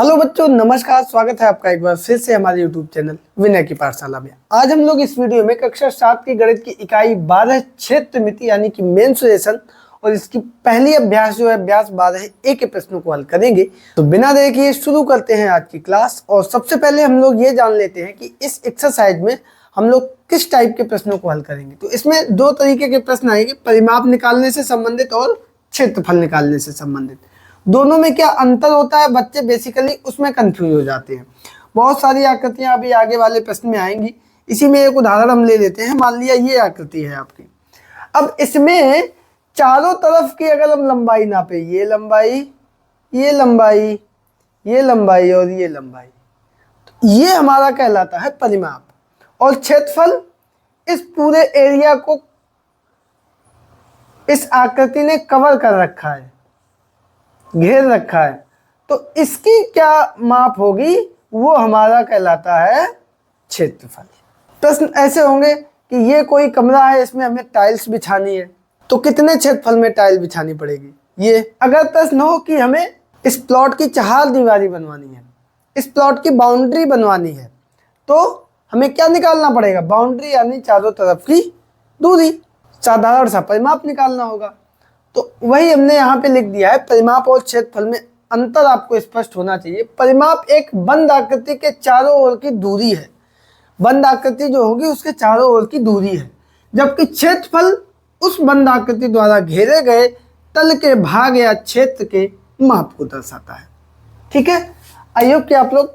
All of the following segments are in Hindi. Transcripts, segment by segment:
हेलो बच्चों, नमस्कार। स्वागत है आपका एक बार फिर से हमारे यूट्यूब चैनल विनय की पाठशाला में। आज हम लोग इस वीडियो में कक्षा 7 की गणित की इकाई 12 क्षेत्रमिति यानी कि मेंसुरेशन और इसकी पहली अभ्यास जो है अभ्यास 12A के प्रश्नों को हल करेंगे। तो बिना देर किए शुरू करते हैं आज की क्लास। और सबसे पहले हम लोग ये जान लेते हैं कि इस एक्सरसाइज में हम लोग किस टाइप के प्रश्नों को हल करेंगे। तो इसमें दो तरीके के प्रश्न आएंगे, परिमाप निकालने से संबंधित और क्षेत्रफल निकालने से संबंधित। दोनों में क्या अंतर होता है, बच्चे बेसिकली उसमें कंफ्यूज हो जाते हैं। बहुत सारी आकृतियां अभी आगे वाले प्रश्न में आएंगी। इसी में एक उदाहरण हम ले लेते हैं। मान लिया ये आकृति है आपकी। अब इसमें चारों तरफ की अगर हम लंबाई नापे, ये लंबाई, ये लंबाई, ये लंबाई और ये लंबाई, तो ये हमारा कहलाता है परिमाप। और क्षेत्रफल इस पूरे एरिया को इस आकृति ने कवर कर रखा है, घेर रखा है, तो इसकी क्या माप होगी, वो हमारा कहलाता है क्षेत्रफल। प्रश्न ऐसे होंगे कि ये कोई कमरा है, इसमें हमें टाइल्स बिछानी है, तो कितने क्षेत्रफल में टाइल बिछानी पड़ेगी। ये अगर प्रश्न हो कि हमें इस प्लॉट की चार दीवारी बनवानी है, इस प्लॉट की बाउंड्री बनवानी है, तो हमें क्या निकालना पड़ेगा, बाउंड्री यानी चारों तरफ की दूरी, साधारण सा परिमाप निकालना होगा। तो वही हमने यहाँ पे लिख दिया है। परिमाप और क्षेत्रफल में अंतर आपको स्पष्ट होना चाहिए। परिमाप एक बंद आकृति के चारों ओर की दूरी है, बंद आकृति जो होगी उसके चारों ओर की दूरी है, जबकि क्षेत्रफल उस बंद आकृति द्वारा घेरे गए तल के भाग या क्षेत्र के माप को दर्शाता है। ठीक है, आई होप कि आप लोग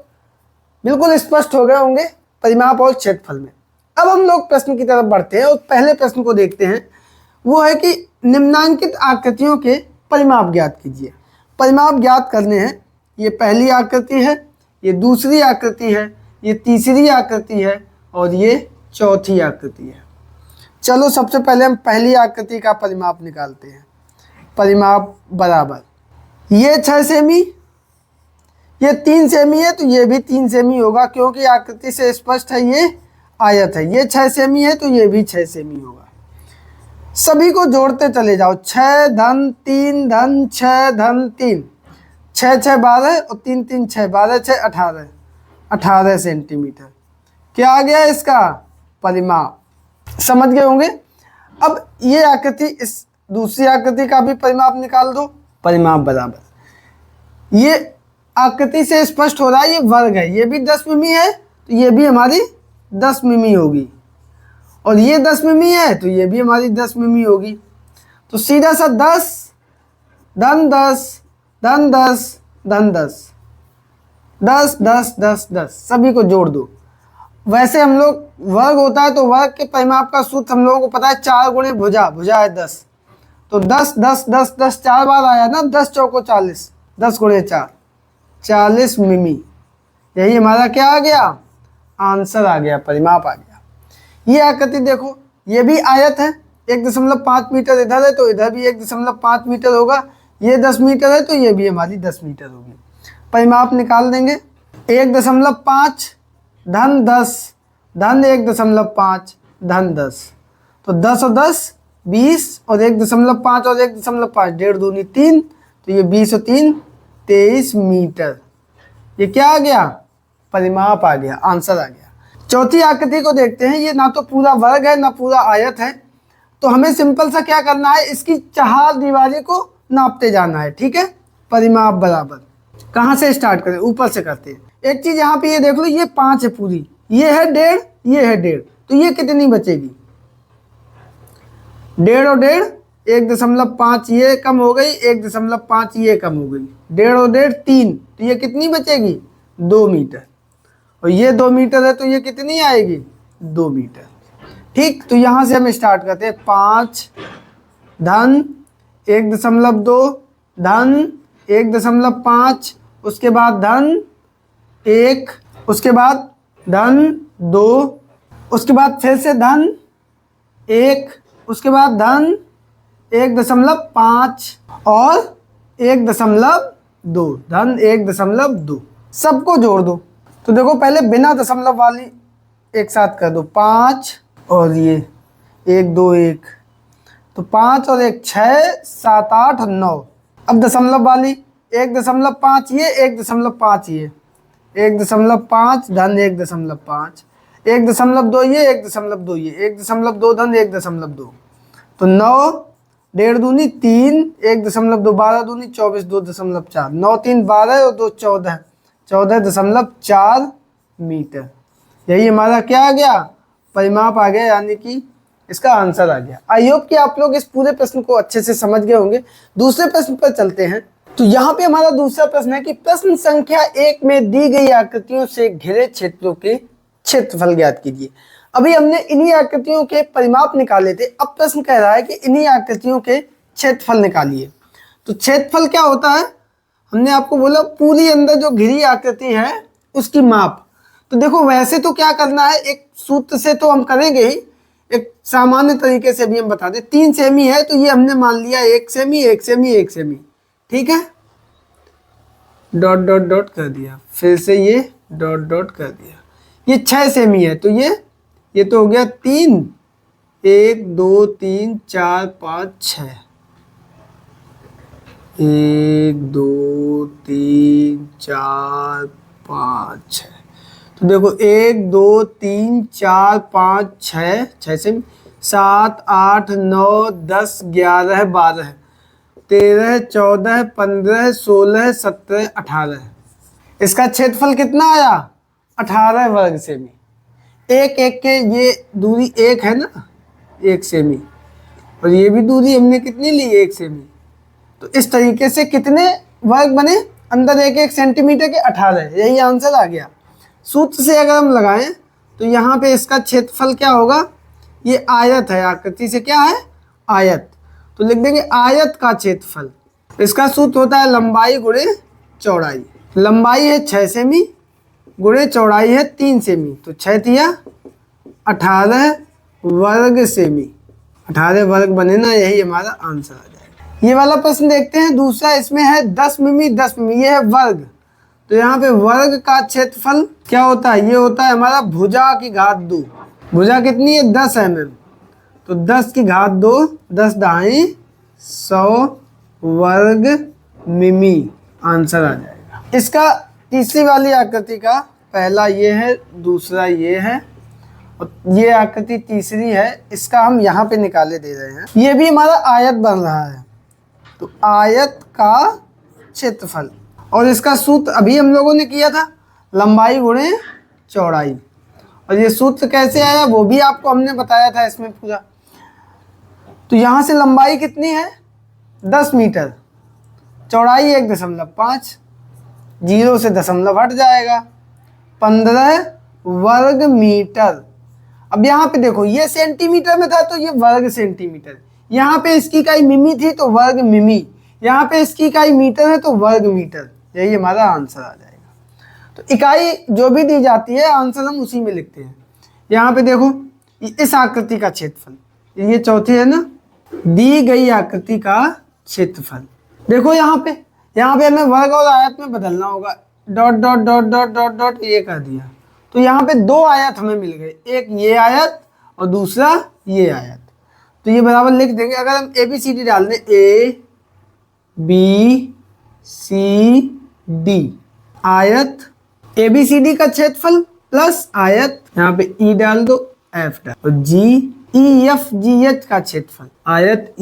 बिल्कुल स्पष्ट हो गए होंगे परिमाप और क्षेत्रफल में। अब हम लोग प्रश्न की तरफ बढ़ते हैं और पहले प्रश्न को देखते हैं। वो है कि निम्नांकित आकृतियों के परिमाप ज्ञात कीजिए। परिमाप ज्ञात करने हैं। ये पहली आकृति है, ये दूसरी आकृति है, ये तीसरी आकृति है और ये चौथी आकृति है। चलो सबसे पहले हम पहली आकृति का परिमाप निकालते हैं। परिमाप बराबर ये 6 सेमी, ये 3 सेमी है, तो ये भी 3 सेमी होगा, क्योंकि आकृति से स्पष्ट है ये आयत है। ये 6 सेमी है तो ये भी 6 सेमी होगा। सभी को जोड़ते चले जाओ। 6 धन 3 धन 6 धन 3, 6 6 12 और 3 3 6, 12 6 18, 18 सेंटीमीटर। क्या आ गया इसका परिमाप, समझ गए होंगे। अब ये आकृति, इस दूसरी आकृति का भी परिमाप निकाल दो। परिमाप बराबर ये आकृति से स्पष्ट हो रहा है, ये वर्ग है, ये भी 10 मिमी है, तो ये भी हमारी 10 मिमी होगी, और ये 10 मिमी है तो ये भी हमारी 10 मिमी होगी। तो सीधा सा 10 धन 10 धन 10 धन 10, 10 10 10 10, सभी को जोड़ दो। वैसे हम लोग वर्ग होता है तो वर्ग के परिमाप का सूत्र हम लोगों को पता है, 4 गुणे भुजा, भुजा है 10, तो 10 10 10 10 4 बार आया ना, 10 चौको 40, 10 गुणे 4 40 मिमी। यही हमारा क्या आ गया, आंसर आ गया, परिमाप आ गया। ये आकृति देखो, ये भी आयत है, 1.5 मीटर इधर है तो इधर भी 1.5 मीटर होगा। ये 10 मीटर है तो ये भी हमारी 10 मीटर होगी। परिमाप निकाल देंगे। 1.5 धन 10 धन 1.5 धन 10, तो 10 और 10 20, और 1.5 और 1.5 1.5 दूनी 3, तो ये 20 और 3 23 मीटर। ये क्या आ गया, परिमाप आ गया, आंसर आ गया। चौथी आकृति को देखते हैं। ये ना तो पूरा वर्ग है ना पूरा आयत है, तो हमें सिंपल सा क्या करना है, इसकी चार दीवारी को नापते जाना है। ठीक है, परिमाप बराबर कहाँ से स्टार्ट करें, ऊपर से करते हैं। एक चीज यहाँ पे ये देख लो, ये 5 है पूरी, ये है 1.5, ये है 1.5, तो ये कितनी बचेगी, 1.5 और 1.5, 1.5 ये कम हो गई, 1.5 ये कम हो गई, 1.5 और 1.5 3, तो ये कितनी बचेगी, 2 मीटर। और ये 2 मीटर है तो ये कितनी आएगी, 2 मीटर। ठीक, तो यहाँ से हम स्टार्ट करते हैं। 5 धन 1.2 धन 1.5, उसके बाद धन 1, उसके बाद धन 2, उसके बाद फिर से धन 1, उसके बाद धन 1.5 और 1.2, धन 1.2, सबको जोड़ दो। तो देखो पहले बिना दशमलव वाली एक साथ कर दो, 5 और ये 1 2 1, तो 5 और 1 6 7 8 9। अब दशमलव वाली 1.5 ये, 1.5 ये, 1.5 धन 1.5, 1.2 ये, 1.2 ये, 1.2 धन 1.2, तो 9, 1.5 दूनी 3, 1.2 12 दूनी 24, 2.4, 9 3 12 और 2 14, 14.4 मीटर। यही हमारा क्या आ गया, परिमाप आ गया, यानी कि इसका आंसर आ गया। आई होप कि आप लोग इस पूरे प्रश्न को अच्छे से समझ गए होंगे। दूसरे प्रश्न पर चलते हैं। तो यहाँ पे हमारा दूसरा प्रश्न है कि प्रश्न संख्या 1 में दी गई आकृतियों से घिरे क्षेत्रों के क्षेत्रफल ज्ञात कीजिए। अभी हमने इन्हीं आकृतियों के परिमाप निकाले थे, अब प्रश्न कह रहा है कि इन्हीं आकृतियों के क्षेत्रफल निकालिए। तो क्षेत्रफल क्या होता है, हमने आपको बोला पूरी अंदर जो घिरी आकृति है उसकी माप। तो देखो वैसे तो क्या करना है, एक सूत्र से तो हम करेंगे ही, एक सामान्य तरीके से भी हम बता दें। 3 सेमी है तो ये हमने मान लिया 1 सेमी, 1 सेमी, 1 सेमी, ठीक है, डॉट डॉट डॉट कर दिया, फिर से ये डॉट डॉट कर दिया। ये 6 सेमी है तो ये तो हो गया 3, 1 2 3 4 5 6, 1 2 3 4 5 6। तो देखो 1 2 3 4 5 6, 6 सेमी, 7 8 9 10 11 12 13 14 15 16 17 18। इसका क्षेत्रफल कितना आया, 18 वर्ग सेमी। एक एक के ये दूरी 1 है ना, 1 सेमी, और ये भी दूरी हमने कितनी ली, 1 सेमी। तो इस तरीके से कितने वर्ग बने, अंदर 1 1 सेंटीमीटर के 18, यही आंसर आ गया। सूत्र से अगर हम लगाएं तो यहाँ पे इसका क्षेत्रफल क्या होगा, ये आयत है, आकृति से क्या है, आयत, तो लिख देंगे आयत का क्षेत्रफल। इसका सूत्र होता है लंबाई गुणे चौड़ाई। लंबाई है 6 सेमी गुणे चौड़ाई है 3 सेमी, तो 6 तिया 18 वर्ग सेमी, 18 वर्ग बने ना, यही हमारा आंसर आ जाएगा। ये वाला प्रश्न देखते हैं दूसरा, इसमें है 10 मिमी 10 मिमी, ये है वर्ग। तो यहाँ पे वर्ग का क्षेत्रफल क्या होता है, ये होता है हमारा भुजा की घात 2। भुजा कितनी है, 10 mm, तो 10 की घात 2, 10 दाई 100 वर्ग मिमी, आंसर आ जाएगा। इसका तीसरी वाली आकृति का पहला ये है, दूसरा ये है, और ये आकृति तीसरी है, इसका हम यहाँ पे निकाले दे रहे हैं। ये भी हमारा आयत बन रहा है, तो आयत का क्षेत्रफल, और इसका सूत्र अभी हम लोगों ने किया था, लंबाई गुणे चौड़ाई, और ये सूत्र कैसे आया वो भी आपको हमने बताया था इसमें पूरा। तो यहाँ से लंबाई कितनी है, 10 मीटर, चौड़ाई 1.5, 0 से दशमलव हट जाएगा, 15 वर्ग मीटर। अब यहाँ पे देखो ये सेंटीमीटर में था तो ये वर्ग सेंटीमीटर, यहाँ पे इसकी इकाई मिमी थी तो वर्ग मिमी, यहाँ पे इसकी इकाई मीटर है तो वर्ग मीटर, यही हमारा आंसर आ जाएगा। तो इकाई जो भी दी जाती है आंसर हम उसी में लिखते हैं। यहाँ पे देखो इस आकृति का क्षेत्रफल, ये चौथी है ना, दी गई आकृति का क्षेत्रफल। देखो यहाँ पे हमें वर्ग और आयत में बदलना होगा, dot dot dot dot dot dot ये कर दिया, तो यहाँ पे 2 आयत हमें मिल गए, एक ये आयत और दूसरा ये आयत। तो ये बराबर लिख देंगे, अगर हम ABCD डाल दें, ABCD आयत, ABCD का क्षेत्रफल प्लस आयत, यहाँ पे E डाल दो, F डाल, और EFGH का क्षेत्रफल, आयत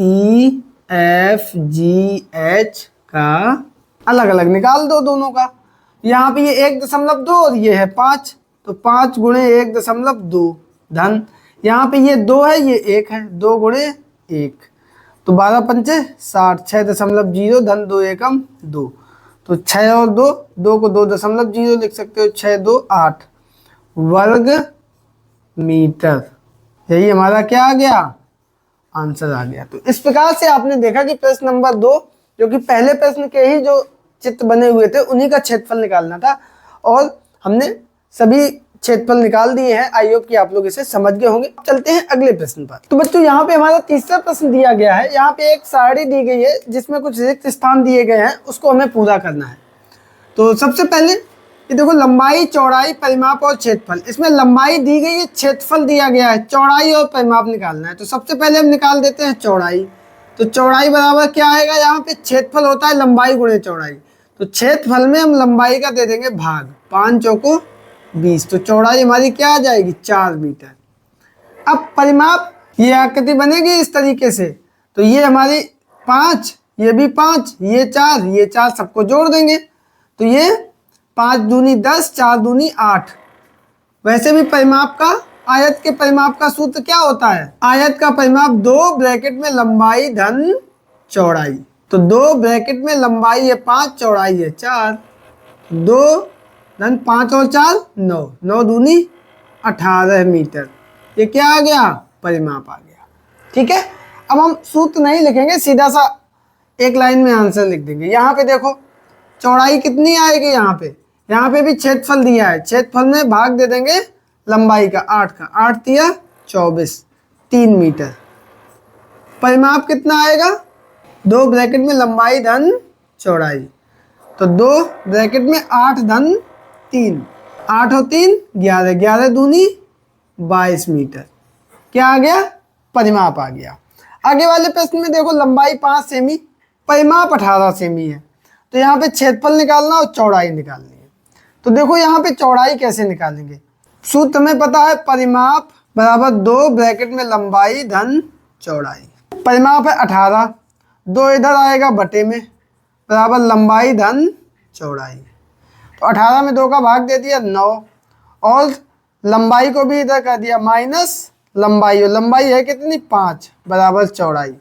EFGH का अलग अलग निकाल दो दोनों का। यहाँ पे ये 1.2 और ये है 5, तो 5 गुणे 1.2 धन, यहाँ पे ये 2 है ये 1 है, 2 गुणे 1, तो 12 पंचे 60, 6.0 धन 2 एकम 2, तो 6 और 2, 2 को 2.0 लिख सकते हो, 6 2 8 वर्ग मीटर, यही हमारा क्या आ गया, आंसर आ गया। तो इस प्रकार से आपने देखा कि प्रश्न नंबर 2 जो कि पहले प्रश्न के ही जो चित्र बने हुए थे उन्हीं का क्षेत्रफल निकालना था, और हमने सभी क्षेत्रफल निकाल दिए हैं। आई होप कि आप लोग इसे समझ गए होंगे। चलते हैं अगले प्रश्न पर। तो बच्चों यहाँ पे हमारा तीसरा प्रश्न दिया गया है, यहाँ पे एक सारणी दी गई है जिसमें कुछ रिक्त स्थान दिए गए हैं, उसको हमें पूरा करना है। तो सबसे पहले ये देखो लंबाई, चौड़ाई, परिमाप और क्षेत्रफल। इसमें लंबाई दी गई है, क्षेत्रफल दिया गया है, चौड़ाई और परिमाप निकालना है। तो सबसे पहले हम निकाल देते हैं चौड़ाई। तो चौड़ाई बराबर क्या आएगा, यहाँ पे क्षेत्रफल होता है लंबाई गुणे चौड़ाई, तो क्षेत्रफल में हम लंबाई का दे देंगे भाग, 5 चौको 20, तो चौड़ाई हमारी क्या आ जाएगी 4 मीटर। अब परिमाप, ये आकृति बनेगी इस तरीके से, तो ये हमारी 5, ये भी 5, ये 4 सबको जोड़ देंगे, तो ये 5 दूनी 10, 4 दूनी 8। वैसे भी परिमाप का, आयत के परिमाप का सूत्र क्या होता है, आयत का परिमाप 2 ब्रैकेट में लंबाई धन चौड़ाई। तो 2 ब्रैकेट में लंबाई है 5, चौड़ाई है 4, 2 धन 5 और 4 9, 9 दूनी 18 मीटर। ये क्या आ गया, परिमाप आ गया। ठीक है, अब हम सूत्र नहीं लिखेंगे, सीधा सा एक लाइन में आंसर लिख देंगे। यहाँ पे देखो चौड़ाई कितनी आएगी, यहाँ पे भी क्षेत्रफल दिया है, क्षेत्रफल में भाग दे देंगे लंबाई का 8 का, 8 तिया 24, 3 मीटर। परिमाप कितना आएगा, 2 ब्रैकेट में लंबाई धन चौड़ाई, तो 2 ब्रैकेट में 8 धन 3, 8 और 3 11, 11 दूनी 22 मीटर। क्या आ गया, परिमाप आ गया। आगे वाले प्रश्न में देखो लंबाई 5 सेमी, परिमाप 18 सेमी है, तो यहाँ पे क्षेत्रफल निकालना और चौड़ाई निकालनी है। तो देखो यहाँ पे चौड़ाई कैसे निकालेंगे, सूत्र में पता है, परिमाप बराबर 2 ब्रैकेट में लंबाई धन चौड़ाई। परिमाप है 18, 2 इधर आएगा बटे में, बराबर लंबाई धन चौड़ाई। तो 18 में 2 का भाग दे दिया 9, और लंबाई को भी इधर कर दिया माइनस लंबाई, और लंबाई है कितनी 5, बराबर चौड़ाई।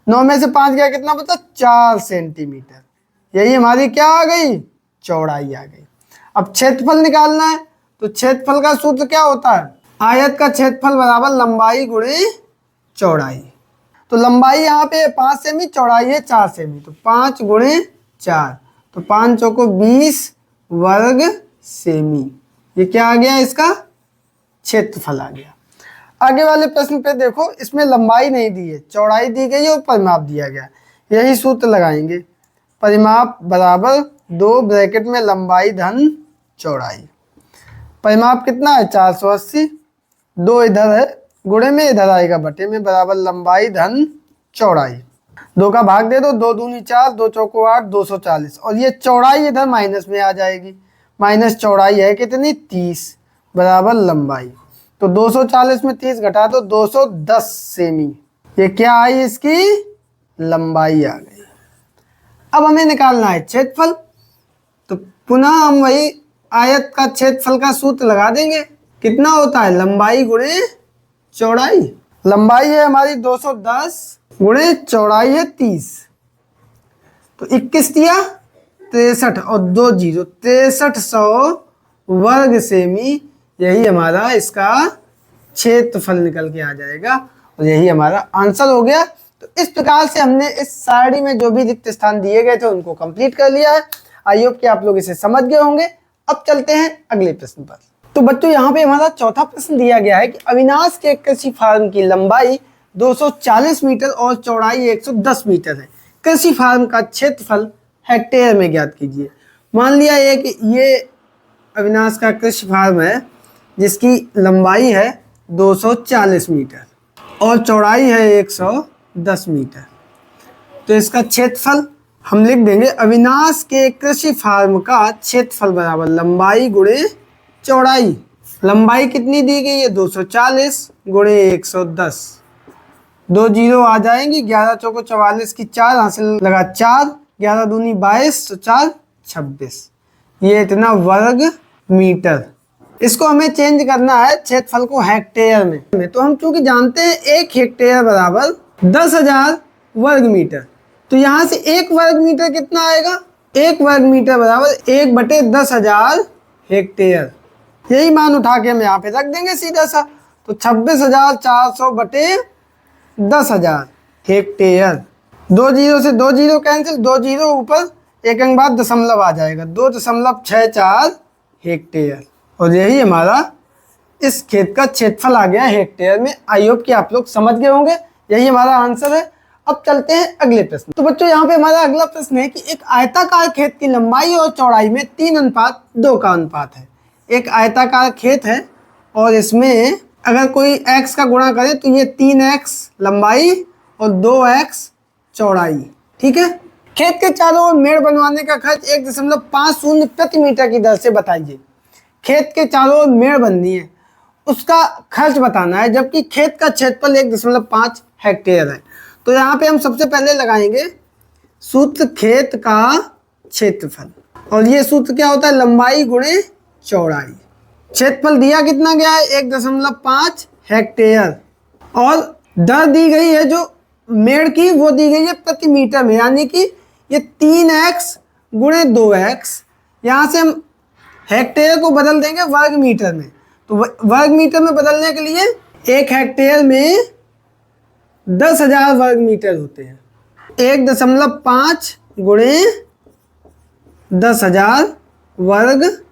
9 में से 5 गया, कितना बचा 4 सेंटीमीटर। यही हमारी क्या आ गई, चौड़ाई आ गई। अब क्षेत्रफल निकालना है, तो क्षेत्रफल का सूत्र क्या होता है, आयत का क्षेत्रफल बराबर लंबाई गुणे चौड़ाई। तो लंबाई यहाँ पे 5 सेमी, चौड़ाई है 4 सेमी, तो 5 गुणे 4, तो 5 चौको 20 वर्ग सेमी। ये क्या आ गया, इसका क्षेत्रफल आ गया। आगे वाले प्रश्न पे देखो, इसमें लंबाई नहीं दी है, चौड़ाई दी गई है और परिमाप दिया गया। यही सूत्र लगाएंगे, परिमाप बराबर 2 ब्रैकेट में लंबाई धन चौड़ाई। परिमाप कितना है 480, 2 इधर है गुणे में, इधर आएगा बटे में, बराबर लंबाई धन चौड़ाई। 2 का भाग दे दो, 2 दूनी 4, 2 चौको 8, 240, और ये चौड़ाई इधर माइनस में आ जाएगी, माइनस चौड़ाई है कितनी 30, बराबर लंबाई। तो 240 में 30 घटा दो, 210 सेमी। ये क्या आई, इसकी लंबाई आ गई। अब हमें निकालना है क्षेत्रफल, तो पुनः हम वही आयत का क्षेत्रफल का सूत्र लगा देंगे। कितना होता है, लंबाई गुणे चौड़ाई। लंबाई है हमारी 210 गुणे चौड़ाई है 30, तो 21 दिया 63 और 2 जीरो 6300 वर्ग सेमी। यही हमारा इसका क्षेत्रफल निकल के आ जाएगा, और यही हमारा आंसर हो गया। तो इस प्रकार से हमने इस सारणी में जो भी रिक्त स्थान दिए गए थे उनको कंप्लीट कर लिया है। आई होप कि आप लोग इसे समझ गए होंगे। अब चलते हैं अगले प्रश्न पर। तो बच्चों यहाँ पे हमारा चौथा प्रश्न दिया गया है कि अविनाश के कृषि फार्म की लंबाई 240 मीटर और चौड़ाई 110 मीटर है। कृषि फार्म का क्षेत्रफल हेक्टेयर में ज्ञात कीजिए। मान लिया ये कि ये अविनाश का कृषि फार्म है जिसकी लंबाई है 240 मीटर और चौड़ाई है 110 मीटर। तो इसका क्षेत्रफल हम लिख देंगे, अविनाश के कृषि फार्म का क्षेत्रफल बराबर लंबाई गुणे चौड़ाई। लंबाई कितनी दी गई है 240 गुणे 110, 2 जीरो आ जाएंगी, 11 चौको 44 की 4 हासिल लगा 4, 11 दूनी 22, तो 4 26। ये इतना वर्ग मीटर। इसको हमें चेंज करना है क्षेत्रफल को हेक्टेयर में। तो हम चूंकि जानते हैं 1 हेक्टेयर बराबर 10,000 वर्ग मीटर, तो यहाँ से 1 वर्ग मीटर कितना आएगा, 1 वर्ग मीटर बराबर 1/10,000 हेक्टेयर। यही मान उठा के हम यहाँ पे रख देंगे सीधा सा। तो 26,400 बटे 10,000 हेक्टेयर। 2 जीरो से 2 जीरो कैंसिल, 2 जीरो ऊपर, एक अंक बाद दशमलव आ जाएगा, 2.64 हेक्टेयर। और यही हमारा इस खेत का क्षेत्रफल आ गया हेक्टेयर में। आई होप कि आप लोग समझ गए होंगे। यही हमारा आंसर है। अब चलते हैं अगले प्रश्न। तो बच्चों यहाँ पे हमारा अगला प्रश्न है कि एक आयताकार खेत की लंबाई और चौड़ाई में 3:2 का अनुपात है। एक आयताकार खेत है और इसमें अगर कोई x का गुणा करे तो ये 3x लंबाई और 2x चौड़ाई। ठीक है, खेत के चारों ओर मेड़ बनवाने का खर्च 1.50 प्रति मीटर की दर से बताइए। खेत के चारों ओर मेड़ बननी है, उसका खर्च बताना है, जबकि खेत का क्षेत्रफल 1.5 हेक्टेयर है। तो यहाँ पे हम सबसे पहले लगाएंगे सूत्र खेत का क्षेत्रफल, और ये सूत्र क्या होता है, लंबाई गुणे चौड़ाई। क्षेत्रफल दिया कितना गया है, 1.5 हेक्टेयर, और दर दी गई है जो मेड़ की, वो दी गई है प्रति मीटर में, यानी कि ये 3x गुणे 2x। यहाँ से हम हेक्टेयर को बदल देंगे वर्ग मीटर में, तो वर्ग मीटर में बदलने के लिए 1 हेक्टेयर में 10,000 वर्ग मीटर होते हैं। 1.5 गुणे 10,000 वर्ग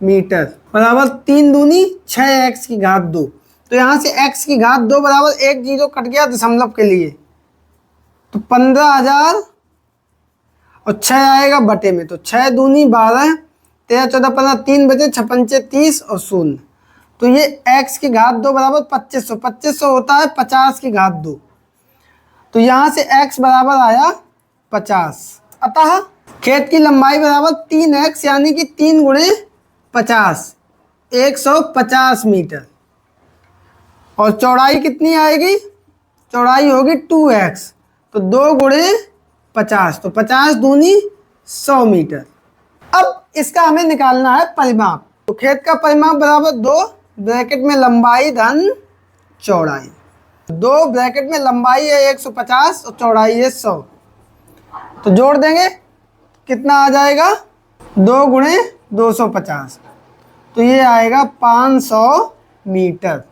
मीटर बराबर 3 दूनी 6x की घात 2। तो यहाँ से x की घात 2 बराबर 1 जीरो कट गया दशमलव के लिए, तो 15,000 और 6 आएगा बटे में, तो 6 दूनी 12, 13 14 15 3 बचे, 6 पंचे 30 और 0। तो ये x की घात 2 बराबर 2500, 2500 होता है 50 की घात 2। तो यहाँ से x बराबर आया 50। अतः खेत की लंबाई बराबर 3x यानी कि 3 गुणे 50, 150 मीटर। और चौड़ाई कितनी आएगी, चौड़ाई होगी 2x, तो 2 गुणे 50, तो 50 दूनी 100 मीटर। अब इसका हमें निकालना है परिमाप। तो खेत का परिमाप बराबर 2 ब्रैकेट में लंबाई धन चौड़ाई। 2 ब्रैकेट में लंबाई है 150 और चौड़ाई है 100, तो जोड़ देंगे कितना आ जाएगा, 2 गुणे 250, तो ये आएगा 500 मीटर।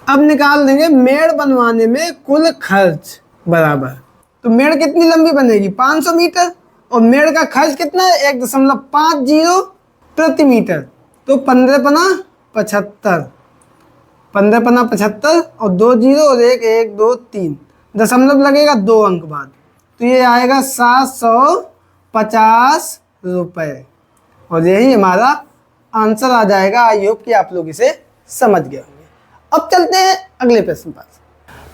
अब निकाल देंगे मेड़ बनवाने में कुल खर्च बराबर। तो मेड़ कितनी लंबी बनेगी, 500 मीटर, और मेड़ का खर्च कितना है, 1.50 प्रति मीटर। तो 15 पना 75, 15 पना 75 और 2 जीरो और 1 1 2 3, दशमलव लगेगा 2 अंक बाद, तो ये आएगा 750 रुपये। और यही हमारा आंसर आ जाएगा। आई होप कि आप लोग इसे समझ गए होंगे। अब चलते हैं अगले प्रश्न पर।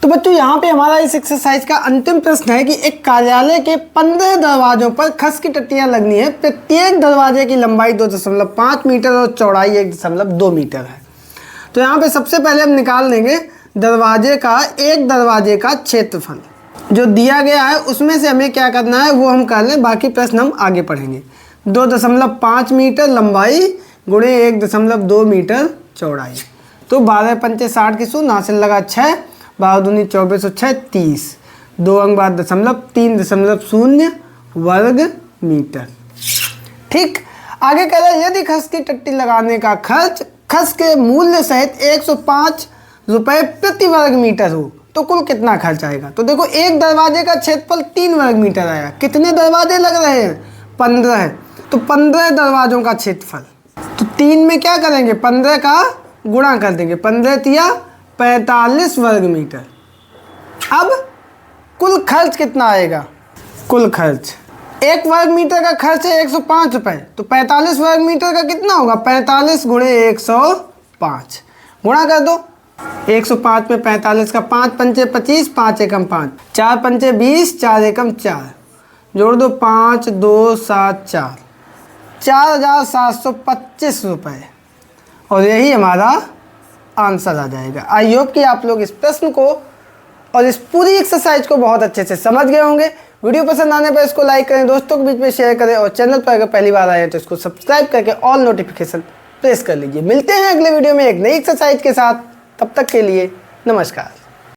तो बच्चों यहाँ पे हमारा इस एक्सरसाइज का अंतिम प्रश्न है कि एक कार्यालय के 15 दरवाजों पर खस की टट्टियाँ लगनी है। प्रत्येक दरवाजे की लंबाई 2.5 मीटर और चौड़ाई 1.2 मीटर है। तो यहाँ पे सबसे पहले हम निकाल लेंगे दरवाजे का, एक दरवाजे का क्षेत्रफल जो दिया गया है, उसमें से हमें क्या करना है वो हम कर लें, बाकी प्रश्न हम आगे पढ़ेंगे। 2.5 मीटर लंबाई गुणे 1.2 मीटर चौड़ाई। तो 12 पंचे 60 की 0, हासिल लगा 6, 12 दूनी 24 और 6 30, 2 अंक बाद दशमलव, 3.0 वर्ग मीटर। ठीक, आगे कह रहा है यदि खस की टट्टी लगाने का खर्च खस के मूल्य सहित 105 रुपये प्रति वर्ग मीटर हो तो कुल कितना खर्च आएगा। तो देखो एक दरवाजे का क्षेत्रफल 3 वर्ग मीटर आया। कितने दरवाजे लग रहे हैं, 15 है, तो 15 दरवाजों का क्षेत्रफल। तो 3 में क्या करेंगे, 15 का गुणा कर देंगे, 15 तिया 45 वर्ग मीटर। अब कुल खर्च कितना आएगा, कुल खर्च 1 वर्ग मीटर का खर्च है 105 रुपये, तो 45 वर्ग मीटर का कितना होगा, 45 गुणे 105, गुणा कर दो। 105 में 45 का 5 पंचे 25, 5 एकम 5, 4 पंचे 20, 4 एकम 4, जोड़ दो 5 2 7 4, 4,725 रुपये। और यही हमारा आंसर आ जाएगा। आई होप कि आप लोग इस प्रश्न को और इस पूरी एक्सरसाइज को बहुत अच्छे से समझ गए होंगे। वीडियो पसंद आने पर इसको लाइक करें, दोस्तों के बीच में शेयर करें, और चैनल पर अगर पहली बार आए हैं तो इसको सब्सक्राइब करके ऑल नोटिफिकेशन प्रेस कर लीजिए। मिलते हैं अगले वीडियो में एक नई एक्सरसाइज के साथ, तब तक के लिए नमस्कार।